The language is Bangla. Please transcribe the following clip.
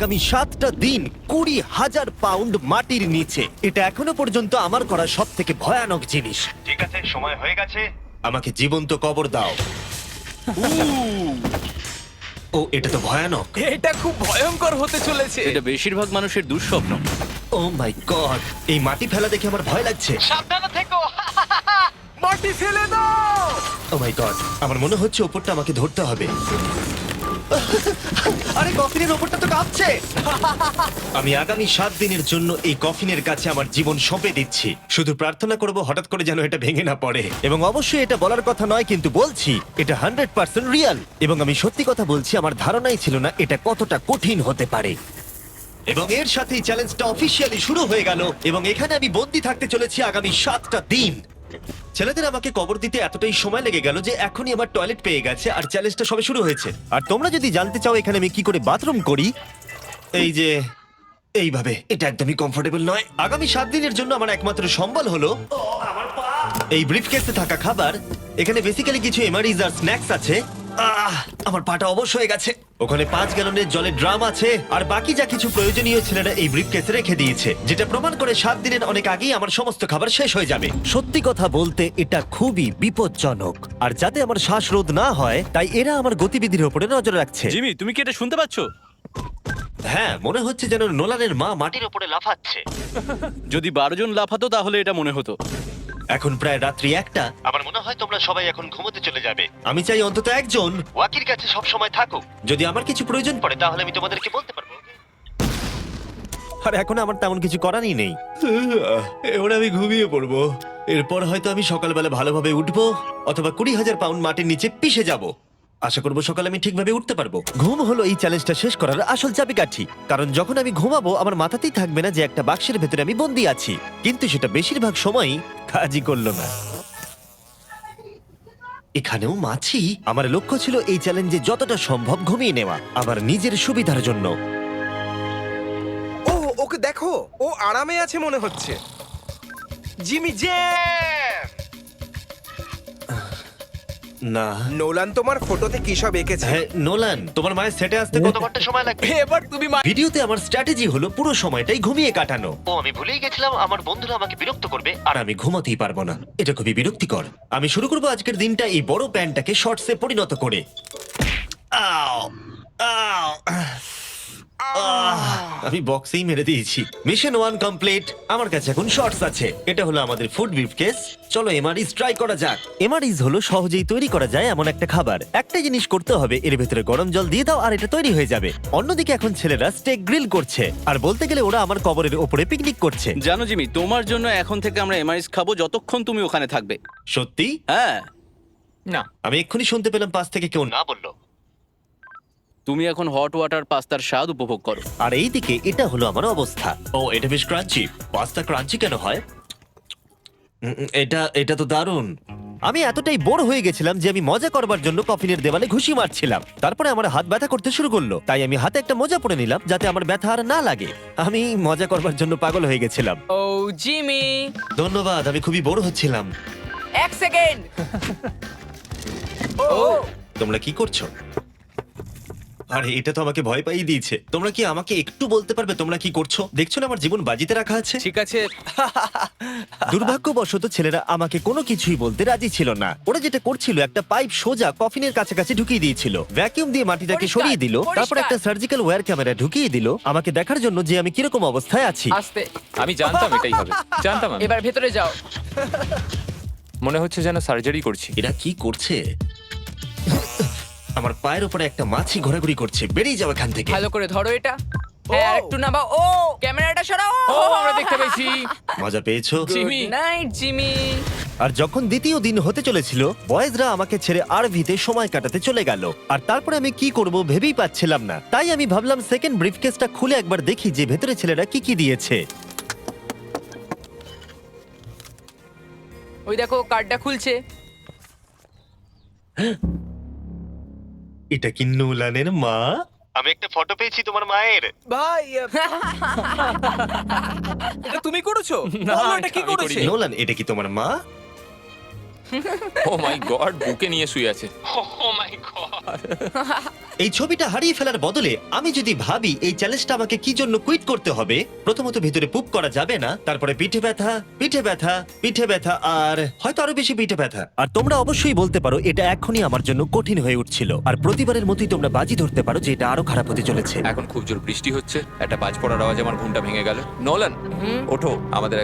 আগামী 7টা দিন 20,000 পাউন্ড মাটির নিচে। এটা এখনো পর্যন্ত আমার করা সব থেকে ভয়ানক জিনিস। ঠিক আছে, সময় হয়ে গেছে, আমাকে জীবন্ত কবর দাও। ও, এটা তো ভয়ানক। এটা খুব ভয়ঙ্কর হতে চলেছে। এটা বেশিরভাগ মানুষের দুঃস্বপ্ন। ও মাই গড, এই মাটি ফেলা দেখে আমার ভয় লাগছে। সাবধানে থেকো। মাটি ফেলে দাও। ও মাই গড, আমার মনে হচ্ছে ওপরটা আমাকে ধরতে হবে। আরে কফিনের ওপরটা তো কাঁপছে। আমি আগামী 7 দিনের জন্য এই কফিনের কাছে আমার জীবন সঁপে দিচ্ছি। শুধু প্রার্থনা করব হঠাৎ করে যেন এটা ভেঙে না পড়ে। এবং অবশ্যই এটা বলার কথা নয়, কিন্তু বলছি এটা 100% রিয়েল। এবং আমি সত্যি কথা বলছি, আমার ধারণাই ছিল না এটা কতটা কঠিন হতে পারে। এবং এর সাথেই চ্যালেঞ্জটা অফিসিয়ালি শুরু হয়ে গেল। এবং এখানে আমি বন্দি থাকতে চলেছি আগামী 7টা দিন। ছেলেদের আমাকে কবর দিতে এতটাই সময় লেগে গেল যে এখনই আমার টয়লেট পেয়ে গেছে, আর চ্যালেঞ্জটা সবে শুরু হয়েছে। আর তোমরা যদি জানতে চাও এখানে আমি কি করে বাথরুম করি, এই যে এইভাবে, এটা একদমই কমফোর্টেবল নয়। আগামী 7 দিনের জন্য আমার একমাত্র সম্বল হলো এই ব্রিফকেসে থাকা খাবার। এখানে বেসিক্যালি কিছু এমারিজ আর স্ন্যাক্স আছে। আমার পাটা অবশ হয়ে গেছে। ওখানে 5 গ্যালনের জলের ড্রাম আছে, আর বাকি যা কিছু প্রয়োজনীয় ছেলেরা এই ব্রিফকেসে রেখে দিয়েছে, যেটা প্রমাণ করে 7 দিনের অনেক আগেই আমার সমস্ত খাবার শেষ হয়ে যাবে। সত্যি কথা বলতে এটা খুবই বিপজ্জনক, আর যাতে আমার শ্বাসরোধ না হয় তাই এরা আমার গতিবিধির উপরে নজর রাখছে। জিমি, তুমি কি এটা শুনতে পাচ্ছ? হ্যাঁ, মনে হচ্ছে যেন নোলানের মা মাটির উপরে লাফাচ্ছে। যদি 12 জন লাফাতো তাহলে এটা মনে হতো। এখন প্রায় রাত্রি 1টা। আমার মনে হয় তোমরা সবাই এখন ঘুমোতে চলে যাবে। আমি চাই অন্তত একজন ওয়াকির কাছে সব সময় থাকুক। যদি আমার কিছু প্রয়োজন পড়ে তাহলে আমি তোমাদেরকে বলতে পারবো। আর এখন আমার তেমন কিছু করারই নেই। এবার আমি ঘুমিয়ে পড়বো। এরপর হয়তো আমি সকালবেলা ভালোভাবে উঠবো, অথবা 20,000 পাউন্ড মাটির নিচে পিষে যাব। আশা করবো সকালে আমি ঠিকভাবে উঠতে পারবো। ঘুম হলো এই চ্যালেঞ্জটা শেষ করার আসল চাবিকাঠি। কারণ যখন আমি ঘুমাবো আমার মাথাতেই থাকবে না যে একটা বাক্সের ভেতরে আমি বন্দি আছি। কিন্তু সেটা বেশিরভাগ সময়ই কাজই করলো না। এখানেও মাছি। আমার লক্ষ্য ছিল এই চ্যালেঞ্জে যতটা সম্ভব ঘুমিয়ে নেওয়া, আমার নিজের সুবিধার জন্য। ও, ওকে দেখো, ও আরামে আছে মনে হচ্ছে। Jimmy jam. না, নোলান তোমার ফটোতে কি সব এঁকেছে? হ্যাঁ নোলান, তোমার মায়ের সেটে আসতে কত ঘন্টা সময় লাগবে? এবার তুমি ভিডিওতে আমার স্ট্র্যাটেজি হলো পুরো সময়টাই ঘুমিয়ে কাটানো। ও, আমি ভুলেই গেছিলাম আমার বন্ধুরা আমাকে বিরক্ত করবে আর আমি ঘুমাতেই পারবো না। এটা খুবই বিরক্তিকর। আমি শুরু করবো আজকের দিনটা এই বড় প্যান্টটাকে শর্টসে পরিণত করে। আও, আও, আমি বক্সেই মেরে দিয়েছি। Mission 1 complete. আমার কাছে এখন শর্টস আছে। এটা হলো আমাদের ফুড ব্রিফকেস। চলো এমআরইস ট্রাই করা যাক। এমআরইস হলো সহজেই তৈরি করা যায় এমন একটা খাবার। একটা জিনিস করতে হবে, এর ভেতরে গরম জল দিয়ে দাও আর এটা তৈরি হয়ে যাবে। অন্যদিকে এখন ছেলেরা স্টেক গ্রিল করছে, আর বলতে গেলে ওরা আমার কবরের ওপরে পিকনিক করছে। জানো জিমি, তোমার জন্য এখন থেকে আমরা এমআইএস খাবো যতক্ষণ তুমি ওখানে থাকবে। সত্যি? হ্যাঁ, না। আমি এক্ষুনি শুনতে পেলাম পাশ থেকে কেউ না বললো। তুমি এখন হট ওয়াটার পাস্তার স্বাদ উপভোগ করো। আর এইদিকে এটা হলো আমার অবস্থা। ও, এটা বেশ ক্রাঞ্চি। পাস্তা ক্রাঞ্চি কেন হয়? এটা তো দারুণ। আমি এতটাই বোর হয়ে গেছিলাম যে আমি মজা করবার জন্য কফিনের দেওয়ালে ঘুষি মারছিলাম। তারপরে আমার হাত ব্যথা করতে শুরু করলো, তাই আমি হাতে একটা মোজা পরে নিলাম যাতে আমার ব্যথা আর না লাগে। আমি মজা করবার জন্য পাগল হয়ে গেছিলাম। ও জিমি, ধন্যবাদ, আমি খুবই বোর হচ্ছিলাম। 1 সেকেন্ড। ও, তোমরা কি করছো? আরে এটা তো আমাকে ভয় পাইয়ে দিয়েছে। তোমরা কি আমাকে একটু বলতে পারবে তোমরা কি করছো? দেখছো না আমার জীবন বাজিতে রাখা আছে। ঠিক আছে। দুর্ভাগ্যবশত ছেলেরা আমাকে কোনো কিছুই বলতে রাজি ছিল না। ওরা যেটা করছিল, একটা পাইপ সোজা কফিনের কাছাকাছি ঢুকিয়ে দিয়েছিল, ভ্যাকিউম দিয়ে মাটিটাকে পরিষ্কার, সরিয়ে দিল, তারপর একটা সার্জিক্যাল ওয়্যার ক্যামেরা ঢুকিয়ে দিল আমাকে দেখার জন্য যে আমি কিরকম অবস্থায় আছি। আস্তে, আমি জানতাম এটাই হবে, জানতাম আমি। এবার ভেতরে যাও। মনে হচ্ছে যেন সার্জারি করছি। এরা কি করছে? আমার পায়ের উপরে একটা মাছি ঘোরাঘুরি করছে। বেরিয়ে যাও এখান থেকে। ভালো করে ধরো এটা। হ্যাঁ, আর একটু নামাও। ও, ক্যামেরাটা সরাও। ও, আমরা দেখতে পেয়েছি। মজা পেয়েছো? জিমি। Good night Jimmy. আর যখন দ্বিতীয় দিন হতে চলেছিল, বয়েজরা আমাকে ছেড়ে আরভিতে সময় কাটাতে চলে গেল। আর তারপরে আমি কি করব ভেবেই পাচ্ছিলাম না। তাই আমি ভাবলাম সেকেন্ড ব্রিফকেসটা খুলে একবার দেখি যে ভেতরে ছেলেরা কি কি দিয়েছে। ওই দেখো, কার্ডটা খুলছে। এটা কি নোলানের মা? আমি একটা ফটো পেয়েছি তোমার মায়ের। ভাই, এটা তুমি করেছো? না, বলো, এটা কি আমি করেছে? করিনি। নোলান, এটা কি তোমার মা? ও মাই গড, বুকে নিয়ে শুয়ে আছে। এই ছবিটা হারিয়ে ফেলার বদলে আমি যদি ভাবি এই চ্যালেঞ্জটা আমাকে কি জন্য কুইট করতে হবে, প্রথমত ভিতরে পুপ করা যাবে না, তারপরে পিঠে ব্যথা, পিঠে ব্যথা, পিঠে ব্যথা, আর হয়তো আরো বেশি পিঠে ব্যথা। আর তোমরা অবশ্যই বলতে পারো এটা এখনই আমার জন্য কঠিন হয়ে উঠছিল, আর প্রতিবারের মতোই তোমরা বাজি ধরতে পারো যে এটা আরো খারাপ হতে চলেছে। এখন খুব জোর বৃষ্টি হচ্ছে, একটা বাজ পড়ার আওয়াজে আমার ঘুমটা ভেঙে গেল। নোলান, ওঠো, আমাদের